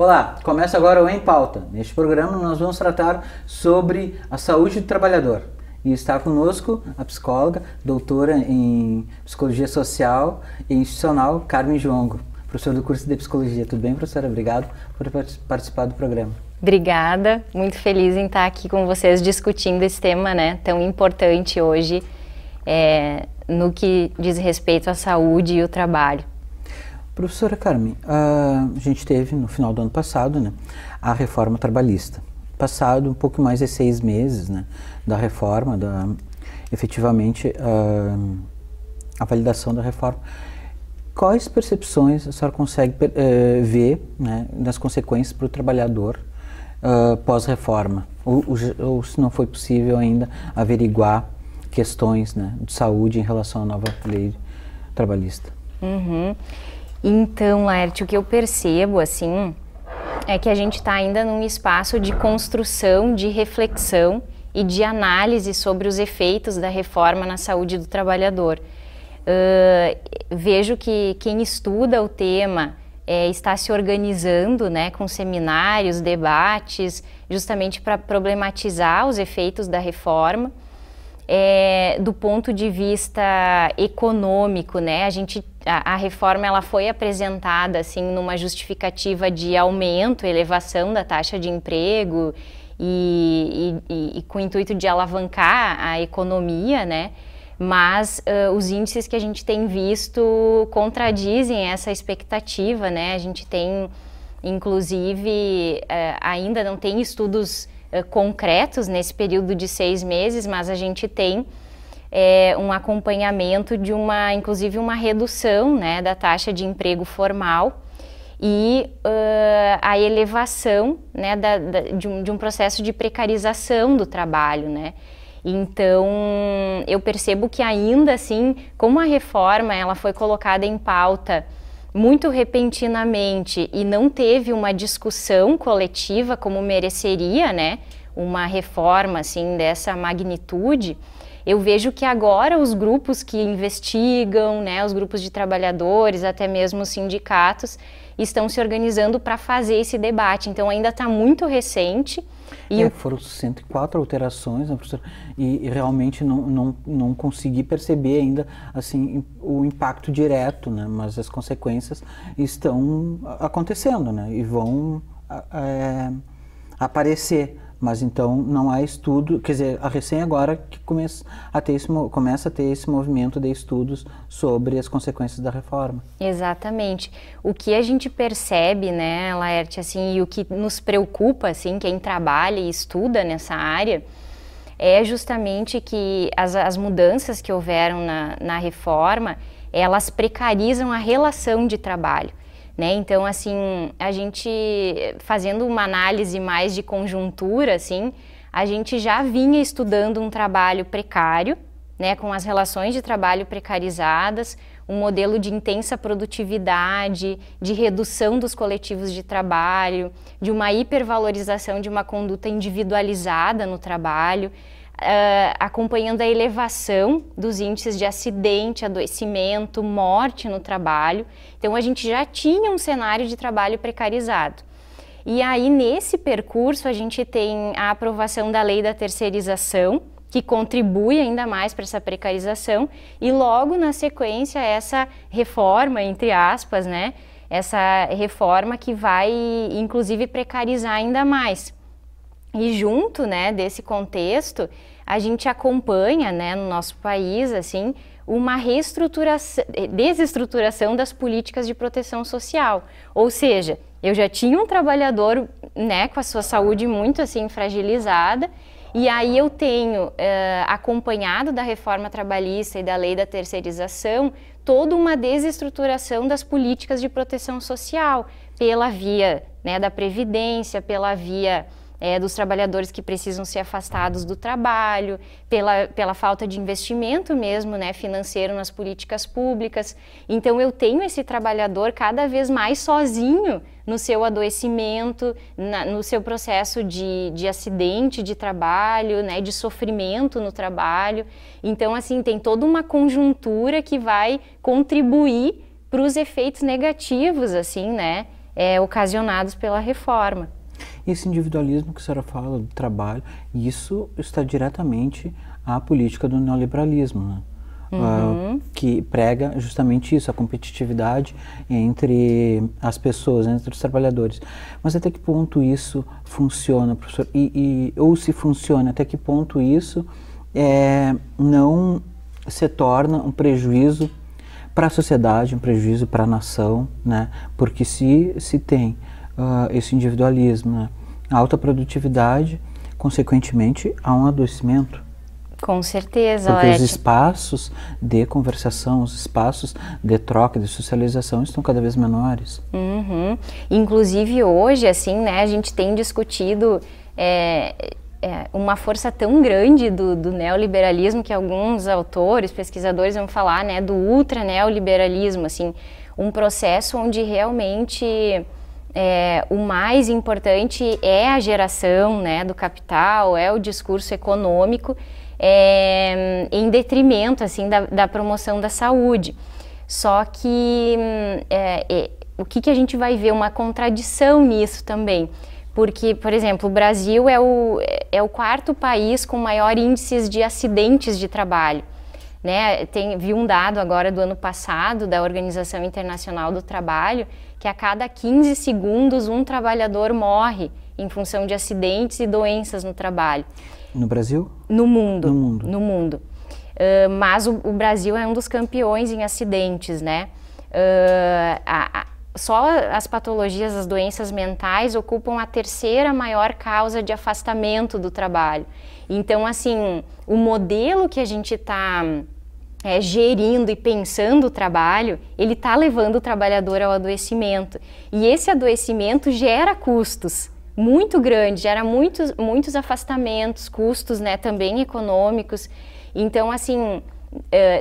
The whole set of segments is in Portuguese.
Olá, começa agora o Em Pauta. Neste programa nós vamos tratar sobre a saúde do trabalhador. E está conosco a psicóloga, doutora em Psicologia Social e Institucional, Carmen Joango, professora do curso de Psicologia. Tudo bem, professora? Obrigado por participar do programa. Obrigada, muito feliz em estar aqui com vocês discutindo esse tema, né, tão importante hoje no que diz respeito à saúde e o trabalho. Professora Carmen, a gente teve no final do ano passado, né, a reforma trabalhista. Passado um pouco mais de 6 meses, né, da reforma, efetivamente a validação da reforma. Quais percepções a senhora consegue ver, né, das consequências para o trabalhador pós-reforma? Ou se não foi possível ainda averiguar questões, né, de saúde em relação à nova lei trabalhista? Então, Laerte, o que eu percebo, assim, é que a gente está ainda num espaço de construção, de reflexão e de análise sobre os efeitos da reforma na saúde do trabalhador. Vejo que quem estuda o tema está se organizando, né, com seminários, debates, justamente para problematizar os efeitos da reforma. Do ponto de vista econômico, né, a reforma ela foi apresentada assim numa justificativa de aumento, elevação da taxa de emprego e com o intuito de alavancar a economia, né, mas os índices que a gente tem visto contradizem essa expectativa, né, a gente tem, inclusive, ainda não tem estudos concretos nesse período de 6 meses, mas a gente tem um acompanhamento de inclusive uma redução, né, da taxa de emprego formal e a elevação, né, de um processo de precarização do trabalho, né. Então, eu percebo que ainda assim, como a reforma ela foi colocada em pauta muito repentinamente e não teve uma discussão coletiva como mereceria, né, uma reforma assim dessa magnitude, eu vejo que agora os grupos que investigam, né, os grupos de trabalhadores, até mesmo os sindicatos, estão se organizando para fazer esse debate. Então ainda está muito recente. Foram 104 alterações, né, professora? E realmente não consegui perceber ainda assim, o impacto direto, né? Mas as consequências estão acontecendo, né? E vão aparecer. Mas então não há estudo, quer dizer, a recém agora que começa a ter esse movimento de estudos sobre as consequências da reforma. Exatamente. O que a gente percebe, né, Laerte, assim, e o que nos preocupa, assim, quem trabalha e estuda nessa área, é justamente que as mudanças que houveram na reforma, elas precarizam a relação de trabalho. Né? Então, assim, a gente fazendo uma análise mais de conjuntura, assim, a gente já vinha estudando um trabalho precário, né, com as relações de trabalho precarizadas, um modelo de intensa produtividade, de redução dos coletivos de trabalho, de uma hipervalorização de uma conduta individualizada no trabalho, acompanhando a elevação dos índices de acidente, adoecimento, morte no trabalho. Então a gente já tinha um cenário de trabalho precarizado. E aí nesse percurso a gente tem a aprovação da lei da terceirização, que contribui ainda mais para essa precarização, e logo na sequência essa reforma, entre aspas, né, essa reforma que vai inclusive precarizar ainda mais. E junto, né, desse contexto, a gente acompanha, né, no nosso país, assim, uma desestruturação das políticas de proteção social. Ou seja, eu já tinha um trabalhador, né, com a sua saúde muito, assim, fragilizada, e aí eu tenho, acompanhado da reforma trabalhista e da lei da terceirização, toda uma desestruturação das políticas de proteção social, pela via, né, da previdência, pela via dos trabalhadores que precisam ser afastados do trabalho, pela falta de investimento mesmo, né, financeiro nas políticas públicas. Então eu tenho esse trabalhador cada vez mais sozinho no seu adoecimento, no seu processo de acidente de trabalho, né, de sofrimento no trabalho. Então, assim, tem toda uma conjuntura que vai contribuir para os efeitos negativos, assim, né, ocasionados pela reforma. Esse individualismo que a senhora fala do trabalho, isso está diretamente à política do neoliberalismo, né? Que prega justamente isso, a competitividade entre as pessoas, entre os trabalhadores. Mas até que ponto isso funciona, professor? Ou se funciona, até que ponto isso não se torna um prejuízo para a sociedade, um prejuízo para a nação, né? Porque se tem esse individualismo, né? A alta produtividade, consequentemente, há um adoecimento. Com certeza, porque Leti, os espaços de conversação, os espaços de troca, de socialização estão cada vez menores. Inclusive hoje, assim, né, a gente tem discutido uma força tão grande do neoliberalismo que alguns autores, pesquisadores vão falar, né, do ultra-neoliberalismo, assim, um processo onde realmente o mais importante é a geração, né, do capital, é o discurso econômico, em detrimento, assim, da promoção da saúde. Só que o que a gente vai ver? Uma contradição nisso também. Porque, por exemplo, o Brasil é o quarto país com maior índices de acidentes de trabalho. Né? Vi um dado agora do ano passado da Organização Internacional do Trabalho, que a cada 15 segundos um trabalhador morre em função de acidentes e doenças no trabalho. No Brasil? No mundo. No mundo. Mas o Brasil é um dos campeões em acidentes, né? Só as patologias, as doenças mentais ocupam a terceira maior causa de afastamento do trabalho. Então, assim, o modelo que a gente está gerindo e pensando o trabalho, ele está levando o trabalhador ao adoecimento. E esse adoecimento gera custos muito grandes, gera muitos afastamentos, custos, né, também econômicos. Então, assim,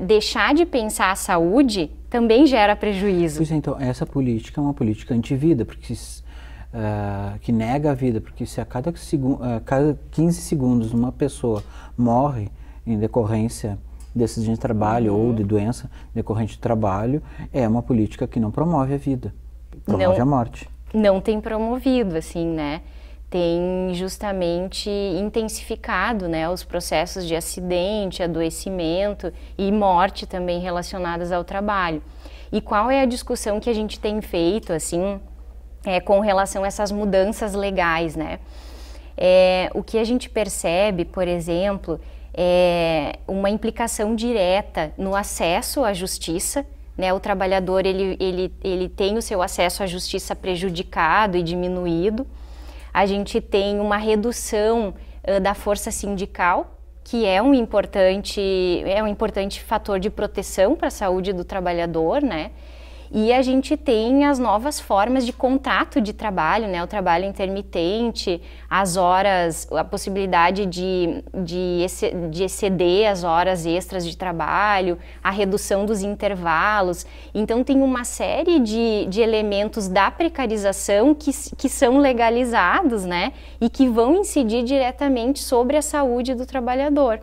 deixar de pensar a saúde também gera prejuízo. Pois é, então, essa política é uma política anti-vida, porque que nega a vida, porque se a cada 15 segundos uma pessoa morre em decorrência de acidente de trabalho ou de doença decorrente de trabalho, é uma política que não promove a vida, promove a morte. Não tem promovido, assim, né? Tem justamente intensificado, né, os processos de acidente, adoecimento e morte também relacionadas ao trabalho. E qual é a discussão que a gente tem feito, assim, com relação a essas mudanças legais, né? O que a gente percebe, por exemplo, é uma implicação direta no acesso à justiça, né? O trabalhador, ele tem o seu acesso à justiça prejudicado e diminuído. A gente tem uma redução da força sindical, que é um importante fator de proteção para a saúde do trabalhador, né? E a gente tem as novas formas de contrato de trabalho, né? O trabalho intermitente, as horas, a possibilidade de exceder as horas extras de trabalho, a redução dos intervalos. Então tem uma série de elementos da precarização que são legalizados, né? E que vão incidir diretamente sobre a saúde do trabalhador,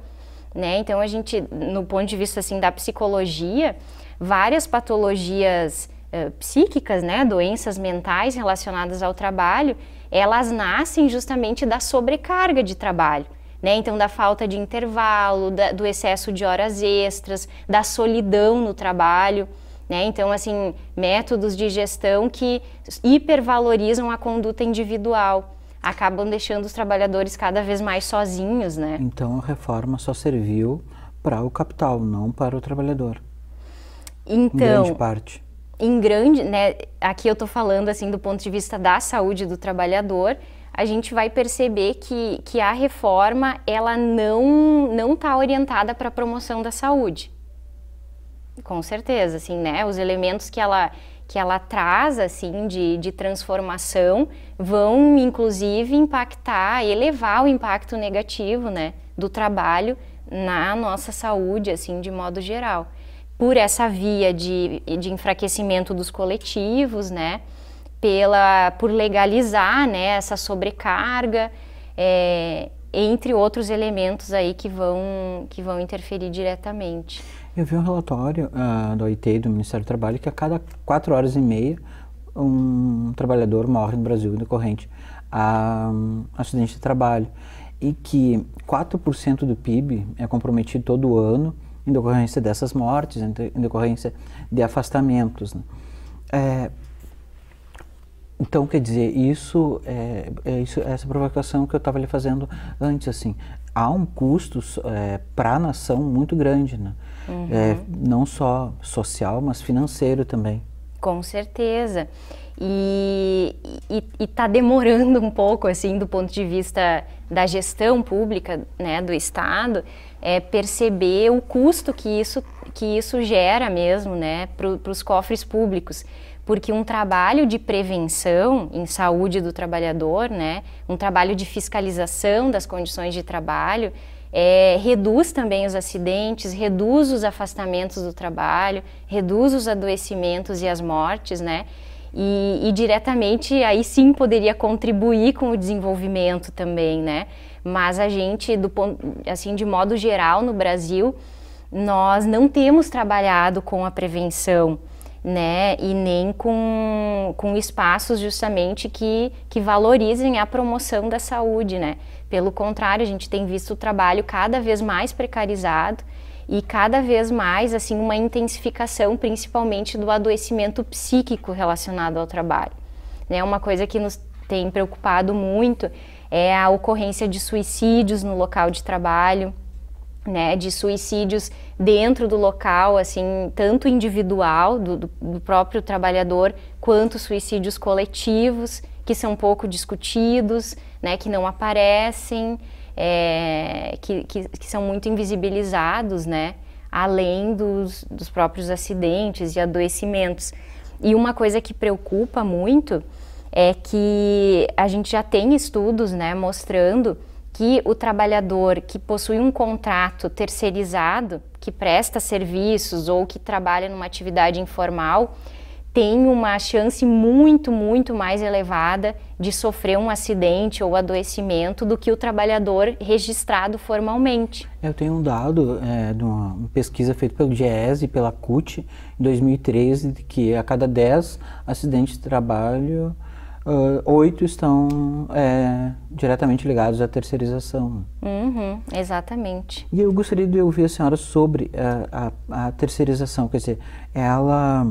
né? Então a gente, no ponto de vista assim da psicologia, várias patologias psíquicas, né, doenças mentais relacionadas ao trabalho, elas nascem justamente da sobrecarga de trabalho, né? Então da falta de intervalo, do excesso de horas extras, da solidão no trabalho, né? Então, assim, métodos de gestão que hipervalorizam a conduta individual, acabam deixando os trabalhadores cada vez mais sozinhos, né? Então a reforma só serviu para o capital, não para o trabalhador. Então, em grande parte. Né, aqui eu estou falando assim do ponto de vista da saúde do trabalhador, a gente vai perceber que a reforma, ela não está orientada para a promoção da saúde. Com certeza, assim, né, os elementos que ela traz, assim, de transformação vão, inclusive, elevar o impacto negativo, né, do trabalho na nossa saúde, assim, de modo geral. Por essa via de enfraquecimento dos coletivos, né, por legalizar, né, essa sobrecarga, entre outros elementos aí que vão interferir diretamente. Eu vi um relatório da OIT, do Ministério do Trabalho, que a cada 4 horas e meia um trabalhador morre no Brasil decorrente a acidente de trabalho, e que 4% do PIB é comprometido todo ano em decorrência dessas mortes, em decorrência de afastamentos, né? Então, quer dizer, essa provocação que eu estava lhe fazendo antes, assim, há um custo para a nação muito grande, né? Não só social, mas financeiro também. Com certeza. E está demorando um pouco, assim, do ponto de vista da gestão pública, né, do Estado, perceber o custo que isso gera mesmo, né, para os cofres públicos. Porque um trabalho de prevenção em saúde do trabalhador, né, um trabalho de fiscalização das condições de trabalho, reduz também os acidentes, reduz os afastamentos do trabalho, reduz os adoecimentos e as mortes, né? E diretamente aí sim poderia contribuir com o desenvolvimento também, né? Mas a gente, assim, de modo geral, no Brasil, nós não temos trabalhado com a prevenção, né? E nem com espaços justamente que valorizem a promoção da saúde, né? Pelo contrário, a gente tem visto o trabalho cada vez mais precarizado e cada vez mais, assim, uma intensificação, principalmente do adoecimento psíquico relacionado ao trabalho, né? Uma coisa que nos tem preocupado muito é a ocorrência de suicídios no local de trabalho, né? De suicídios dentro do local, assim, tanto individual do próprio trabalhador, quanto suicídios coletivos, que são pouco discutidos, né? Que não aparecem, que são muito invisibilizados, né? Além dos próprios acidentes e adoecimentos. E uma coisa que preocupa muito é que a gente já tem estudos, né, mostrando que o trabalhador que possui um contrato terceirizado, que presta serviços ou que trabalha numa atividade informal, tem uma chance muito, muito mais elevada de sofrer um acidente ou adoecimento do que o trabalhador registrado formalmente. Eu tenho um dado de uma pesquisa feita pelo DIEESE e pela CUT em 2013, de que a cada 10 acidentes de trabalho, 8 estão diretamente ligados à terceirização. Exatamente. E eu gostaria de ouvir a senhora sobre a terceirização, quer dizer, ela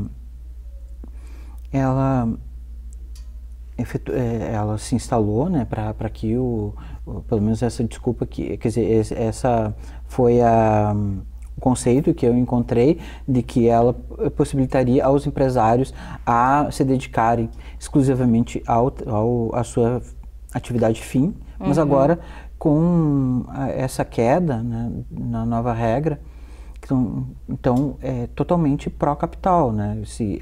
se instalou, né, para que pelo menos essa desculpa que, quer dizer, essa foi o conceito que eu encontrei de que ela possibilitaria aos empresários a se dedicarem exclusivamente à sua atividade fim, mas agora com essa queda, né, na nova regra, então é totalmente pró-capital, né? Se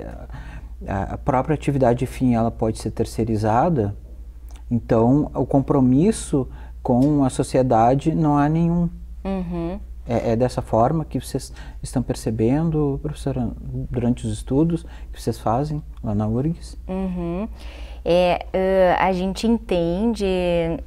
a própria atividade fim ela pode ser terceirizada, então o compromisso com a sociedade não há nenhum. É dessa forma que vocês estão percebendo, professora, durante os estudos que vocês fazem lá na URGS? A gente entende,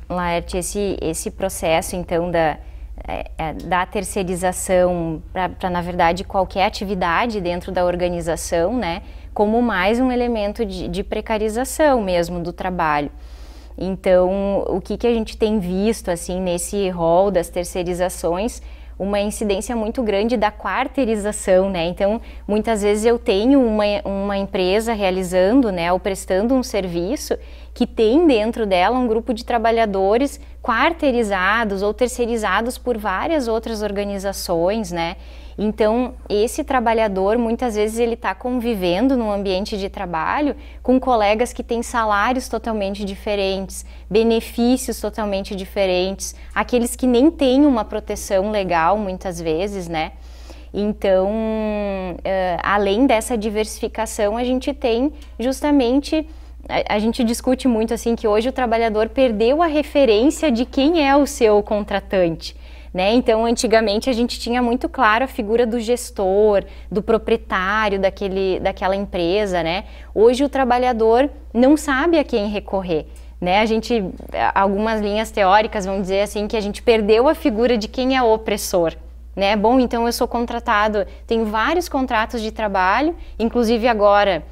Laerte, esse processo, então, da terceirização para, na verdade, qualquer atividade dentro da organização, né, como mais um elemento de precarização mesmo do trabalho. Então, o que a gente tem visto, assim, nesse rol das terceirizações, uma incidência muito grande da quarteirização, né? Então, muitas vezes eu tenho uma empresa realizando, né, ou prestando um serviço que tem dentro dela um grupo de trabalhadores quarteirizados ou terceirizados por várias outras organizações, né? Então, esse trabalhador, muitas vezes, ele está convivendo num ambiente de trabalho com colegas que têm salários totalmente diferentes, benefícios totalmente diferentes, aqueles que nem têm uma proteção legal, muitas vezes, né? Então, além dessa diversificação, a gente tem justamente... A gente discute muito, assim, que hoje o trabalhador perdeu a referência de quem é o seu contratante, né? Então, antigamente, a gente tinha muito claro a figura do gestor, do proprietário daquela empresa, né? Hoje, o trabalhador não sabe a quem recorrer, né? Algumas linhas teóricas vão dizer, assim, que a gente perdeu a figura de quem é o opressor, né? Bom, então eu sou contratado, tenho vários contratos de trabalho, inclusive agora...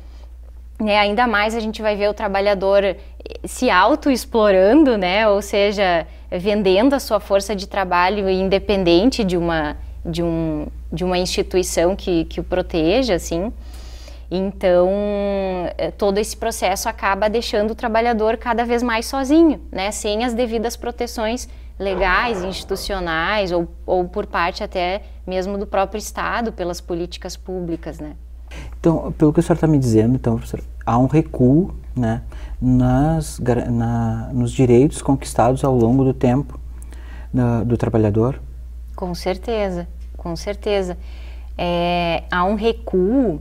né, ainda mais a gente vai ver o trabalhador se auto-explorando, né, ou seja, vendendo a sua força de trabalho independente de uma instituição que o proteja, assim. Então, todo esse processo acaba deixando o trabalhador cada vez mais sozinho, né, sem as devidas proteções legais, institucionais ou por parte até mesmo do próprio Estado, pelas políticas públicas, né. Então, pelo que a senhora está me dizendo, então, professora, há um recuo, né, nos direitos conquistados ao longo do tempo do trabalhador? Com certeza, com certeza. Há um recuo,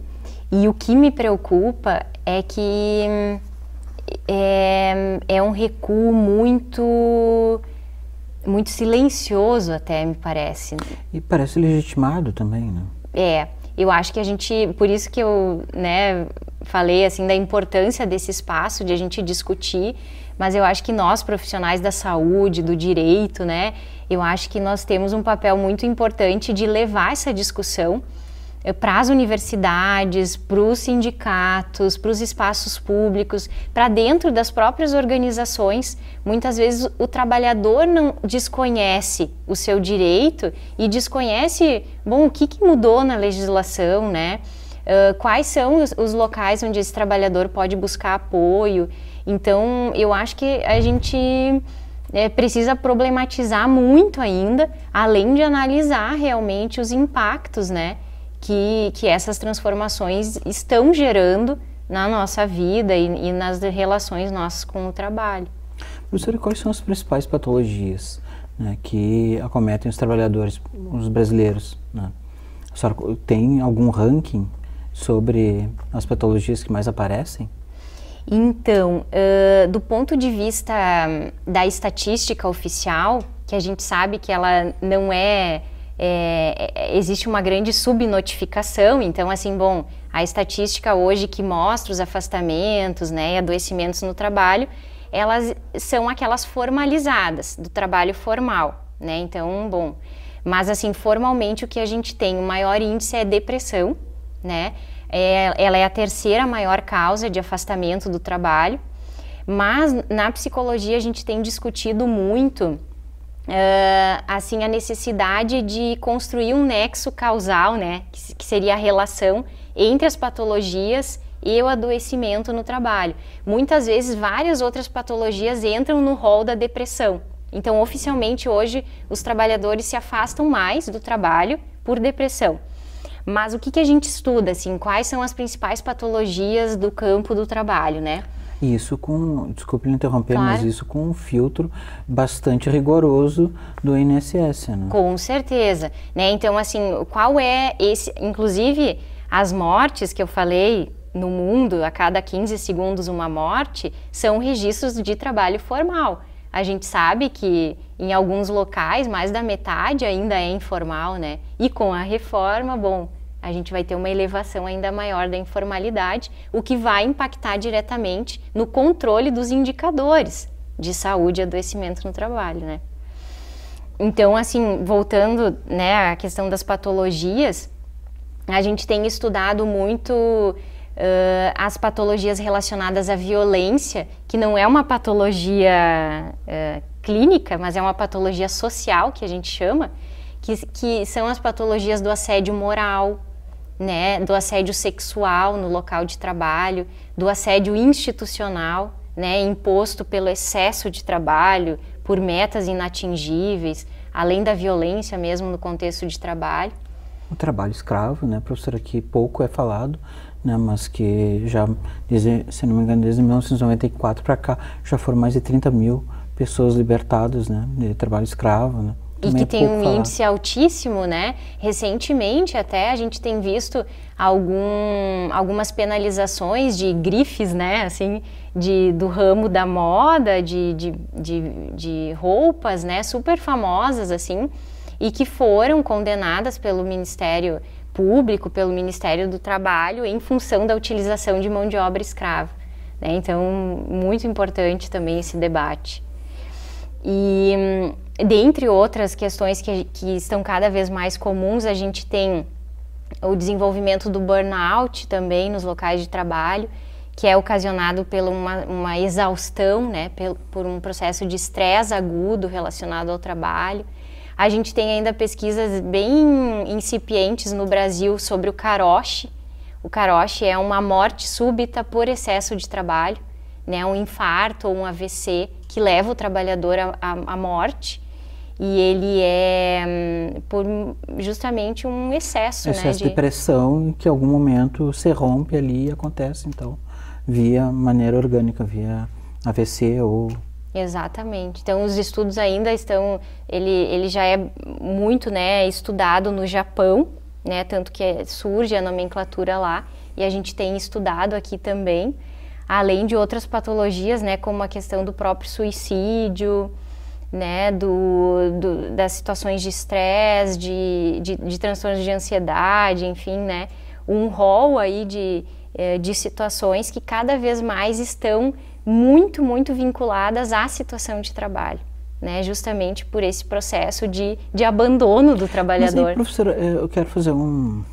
e o que me preocupa é que é um recuo muito silencioso até, me parece. E parece legitimado também, né? Eu acho que a gente, por isso que eu, né, falei assim da importância desse espaço de a gente discutir, mas eu acho que nós, profissionais da saúde, do direito, né, eu acho que nós temos um papel muito importante de levar essa discussão para as universidades, para os sindicatos, para os espaços públicos, para dentro das próprias organizações. Muitas vezes o trabalhador não desconhece o seu direito e desconhece, bom, o que mudou na legislação, né? Quais são os locais onde esse trabalhador pode buscar apoio. Então, eu acho que a gente precisa problematizar muito ainda, além de analisar realmente os impactos, né, que essas transformações estão gerando na nossa vida e nas relações nossas com o trabalho. Professora, quais são as principais patologias, né, que acometem os trabalhadores, os brasileiros, né? A senhora tem algum ranking sobre as patologias que mais aparecem? Então, do ponto de vista da estatística oficial, que a gente sabe que ela não existe uma grande subnotificação, então assim, bom, a estatística hoje que mostra os afastamentos, né, e adoecimentos no trabalho, elas são aquelas formalizadas, do trabalho formal, né, então, bom, mas assim, formalmente o que a gente tem, o maior índice é depressão, né, ela é a terceira maior causa de afastamento do trabalho, mas na psicologia a gente tem discutido muito assim, a necessidade de construir um nexo causal, né, que seria a relação entre as patologias e o adoecimento no trabalho. Muitas vezes várias outras patologias entram no rol da depressão. Então, oficialmente hoje os trabalhadores se afastam mais do trabalho por depressão. Mas o que a gente estuda, assim, quais são as principais patologias do campo do trabalho, né? Isso desculpe me interromper, claro. Mas isso com um filtro bastante rigoroso do INSS, né? Com certeza, né? Então, assim, qual é esse, inclusive as mortes que eu falei no mundo, a cada 15 segundos uma morte, são registros de trabalho formal. A gente sabe que em alguns locais mais da metade ainda é informal, né? E com a reforma, bom, a gente vai ter uma elevação ainda maior da informalidade, o que vai impactar diretamente no controle dos indicadores de saúde e adoecimento no trabalho, né? Então, assim, voltando, né, à questão das patologias, a gente tem estudado muito as patologias relacionadas à violência, que não é uma patologia clínica, mas é uma patologia social, que a gente chama, que são as patologias do assédio moral, né, do assédio sexual no local de trabalho, do assédio institucional, né, imposto pelo excesso de trabalho, por metas inatingíveis, além da violência mesmo no contexto de trabalho. O trabalho escravo, né, professora, que pouco é falado, né, mas que já, se não me engano, desde 1994 para cá, já foram mais de 30 mil pessoas libertadas, né, de trabalho escravo, né. E que tem um índice altíssimo, né? Recentemente até a gente tem visto algumas penalizações de grifes, né? Assim, do ramo da moda, de roupas, né? Super famosas, assim, e que foram condenadas pelo Ministério Público, pelo Ministério do Trabalho, em função da utilização de mão de obra escrava, né? Então, muito importante também esse debate. E dentre outras questões que estão cada vez mais comuns, a gente tem o desenvolvimento do burnout também nos locais de trabalho, que é ocasionado por uma exaustão, né, por um processo de estresse agudo relacionado ao trabalho. A gente tem ainda pesquisas bem incipientes no Brasil sobre o karoshi. O karoshi é uma morte súbita por excesso de trabalho, né, um infarto ou um AVC que leva o trabalhador à morte. E ele é por justamente um excesso, né, de pressão que em algum momento se rompe ali e acontece, então, via maneira orgânica, via AVC ou... Exatamente. Então, os estudos ainda estão... Ele já é muito, né, estudado no Japão, né, tanto que surge a nomenclatura lá, e a gente tem estudado aqui também, além de outras patologias, né, como a questão do próprio suicídio, né, das situações de estresse, de transtornos de ansiedade, enfim, né, um rol aí de situações que cada vez mais estão muito, muito vinculadas à situação de trabalho, né, justamente por esse processo de abandono do trabalhador. Mas aí, professora, eu quero fazer uma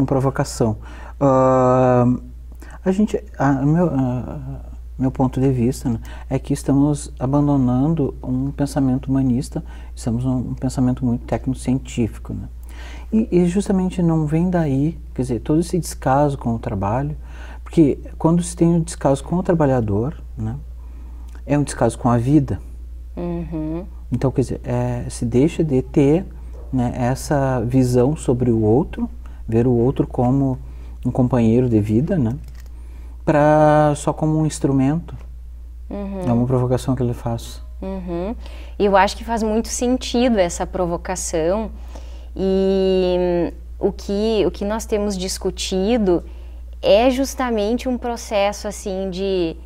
provocação. Meu ponto de vista, né, é que estamos abandonando um pensamento humanista, estamos num pensamento muito técnico-científico, né? E justamente não vem daí, quer dizer, todo esse descaso com o trabalho, porque quando se tem um descaso com o trabalhador, né, é um descaso com a vida. Uhum. Então, quer dizer, se deixa de ter, né, essa visão sobre o outro, ver o outro como um companheiro de vida, né, só como um instrumento. Uhum. É uma provocação que ele faz. Uhum. E eu acho que faz muito sentido essa provocação, e o que nós temos discutido é justamente um processo assim de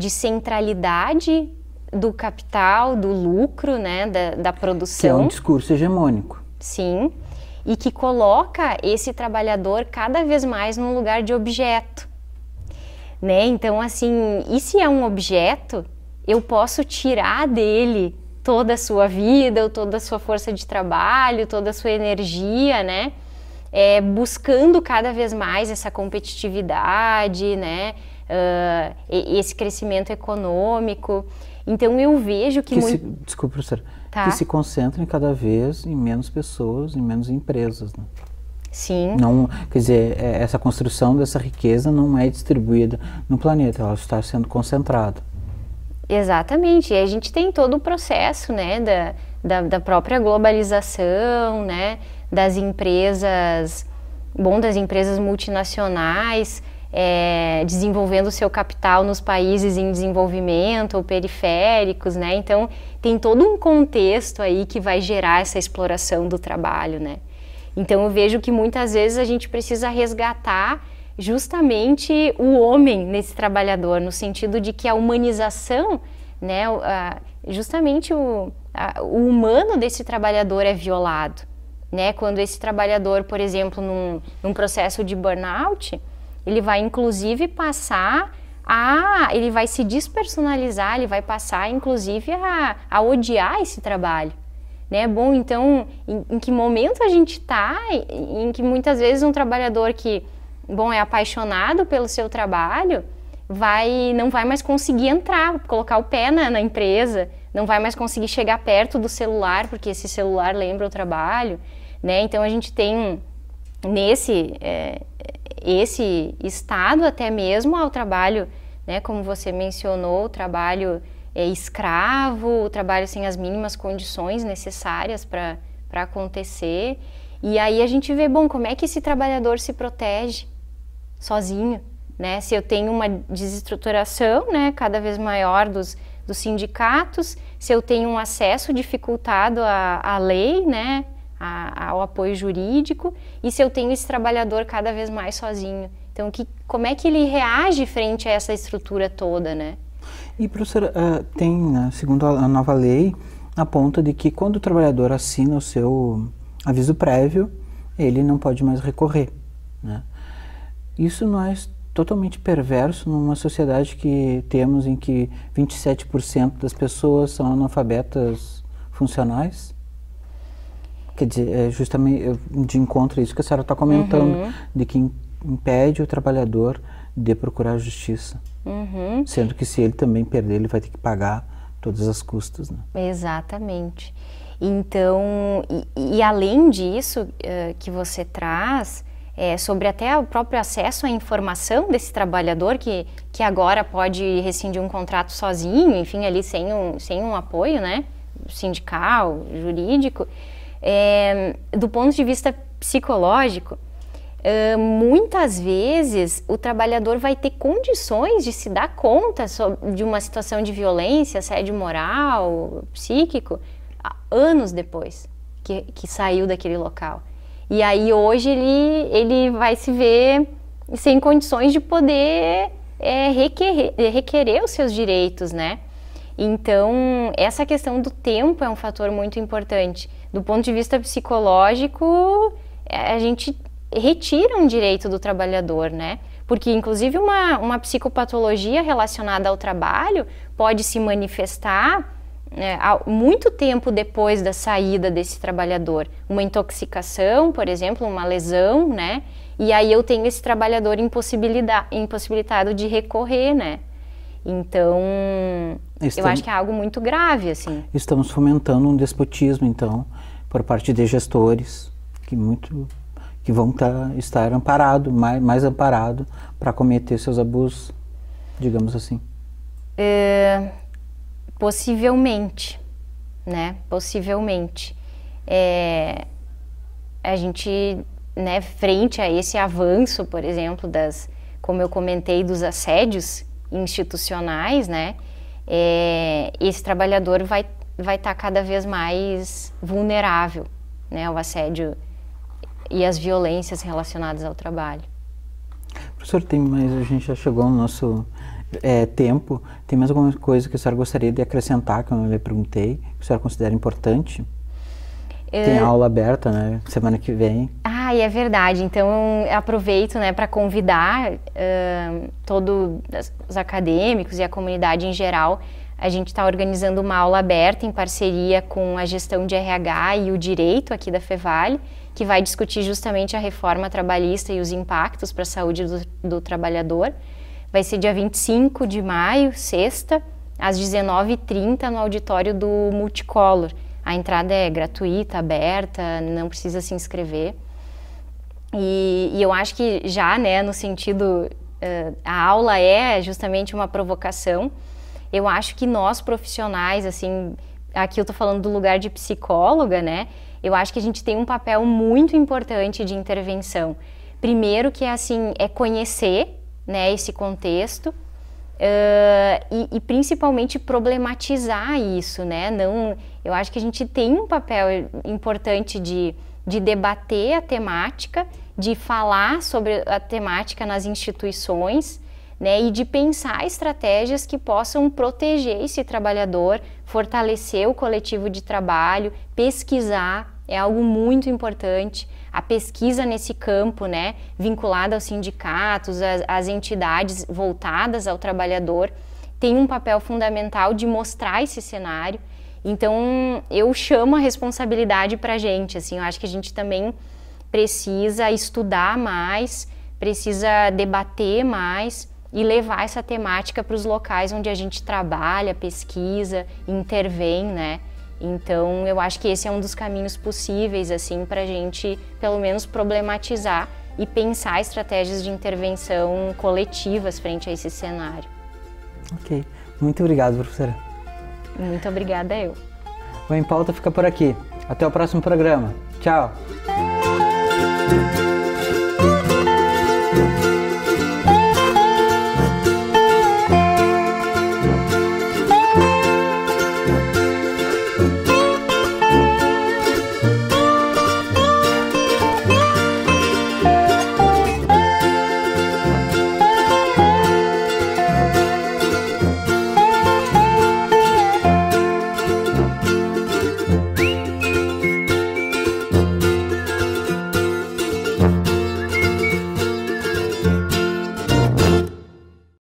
centralidade do capital, do lucro, né, da produção. Que é um discurso hegemônico. Sim, e que coloca esse trabalhador cada vez mais num lugar de objeto. Né? Então, assim, e se é um objeto, eu posso tirar dele toda a sua vida, ou toda a sua força de trabalho, toda a sua energia, né? Buscando cada vez mais essa competitividade, né? Esse crescimento econômico. Então, eu vejo que desculpa, professora, tá. Que se concentrem cada vez em menos pessoas, em menos empresas, né? Sim. Não, quer dizer, essa construção dessa riqueza não é distribuída no planeta, ela está sendo concentrada. Exatamente, e a gente tem todo o processo, né, da própria globalização, né, das empresas multinacionais, desenvolvendo o seu capital nos países em desenvolvimento ou periféricos, né, então tem todo um contexto aí que vai gerar essa exploração do trabalho, né. Então eu vejo que muitas vezes a gente precisa resgatar justamente o homem nesse trabalhador, no sentido de que a humanização, né, justamente o humano desse trabalhador é violado, né? Quando esse trabalhador, por exemplo, num processo de burnout, ele vai inclusive ele vai se despersonalizar, ele vai passar inclusive a odiar esse trabalho. Né? Bom, então, em que momento a gente está, em que muitas vezes um trabalhador que, bom, é apaixonado pelo seu trabalho, não vai mais conseguir entrar, colocar o pé na empresa, não vai mais conseguir chegar perto do celular, porque esse celular lembra o trabalho, né? Então, a gente tem esse estado até mesmo ao trabalho, né? Como você mencionou, o trabalho escravo, o trabalho sem as mínimas condições necessárias para acontecer. E aí a gente vê, bom, como é que esse trabalhador se protege sozinho, né? Se eu tenho uma desestruturação, né, cada vez maior dos sindicatos, se eu tenho um acesso dificultado à lei, né, ao apoio jurídico, e se eu tenho esse trabalhador cada vez mais sozinho. Então, como é que ele reage frente a essa estrutura toda, né? E, professora, segundo a nova lei, aponta de que quando o trabalhador assina o seu aviso prévio, ele não pode mais recorrer, né? Isso não é totalmente perverso numa sociedade que temos em que 27% das pessoas são analfabetas funcionais? Quer dizer, justamente de encontro a isso que a senhora está comentando, de que impede o trabalhador de procurar a justiça. Sendo que se ele também perder, ele vai ter que pagar todas as custas, né? Exatamente. Então, e além disso que você traz, sobre até o próprio acesso à informação desse trabalhador que agora pode rescindir um contrato sozinho, enfim, ali sem um apoio, né, sindical, jurídico, do ponto de vista psicológico, muitas vezes o trabalhador vai ter condições de se dar conta de uma situação de violência, assédio moral, psíquico, anos depois que saiu daquele local. E aí hoje ele vai se ver sem condições de poder requerer os seus direitos, né? Então, essa questão do tempo é um fator muito importante. Do ponto de vista psicológico, a gente retira um direito do trabalhador, né? Porque, inclusive, uma psicopatologia relacionada ao trabalho pode se manifestar muito tempo depois da saída desse trabalhador. Uma intoxicação, por exemplo, uma lesão, né? E aí eu tenho esse trabalhador impossibilitado de recorrer, né? Então, eu acho que é algo muito grave, assim. Estamos fomentando um despotismo, então, por parte de gestores que vão estar amparados, mais amparados, para cometer seus abusos, digamos assim. Possivelmente, né? Possivelmente. A gente, né, frente a esse avanço, por exemplo, como eu comentei, dos assédios institucionais, né? Esse trabalhador vai estar cada vez mais vulnerável, né, ao assédio e às violências relacionadas ao trabalho. Professor, a gente já chegou no nosso tempo. Tem mais alguma coisa que a senhora gostaria de acrescentar, que eu não lhe perguntei, que a senhora considera importante? Tem aula aberta, né, semana que vem. É verdade. Então, eu aproveito, né, para convidar todos os acadêmicos e a comunidade em geral. A gente está organizando uma aula aberta em parceria com a gestão de RH e o direito aqui da Fevale, que vai discutir justamente a reforma trabalhista e os impactos para a saúde do trabalhador. Vai ser dia 25 de maio, sexta, às 19h30, no auditório do Multicolor. A entrada é gratuita, aberta, não precisa se inscrever. E eu acho que já, né, no sentido, a aula é justamente uma provocação. Eu acho que nós profissionais, assim, aqui eu tô falando do lugar de psicóloga, né, eu acho que a gente tem um papel muito importante de intervenção. Primeiro que é conhecer, né, esse contexto, e principalmente problematizar isso, né? Eu acho que a gente tem um papel importante de debater a temática, de falar sobre a temática nas instituições, né? E de pensar estratégias que possam proteger esse trabalhador, fortalecer o coletivo de trabalho, pesquisar, é algo muito importante. A pesquisa nesse campo, né, vinculada aos sindicatos, às entidades voltadas ao trabalhador, tem um papel fundamental de mostrar esse cenário. Então, eu chamo a responsabilidade para a gente, assim, eu acho que a gente também precisa estudar mais, precisa debater mais e levar essa temática para os locais onde a gente trabalha, pesquisa, intervém, né? Então, eu acho que esse é um dos caminhos possíveis, assim, para a gente, pelo menos, problematizar e pensar estratégias de intervenção coletivas frente a esse cenário. Ok. Muito obrigado, professora. Muito obrigada eu. O Em Pauta fica por aqui. Até o próximo programa. Tchau!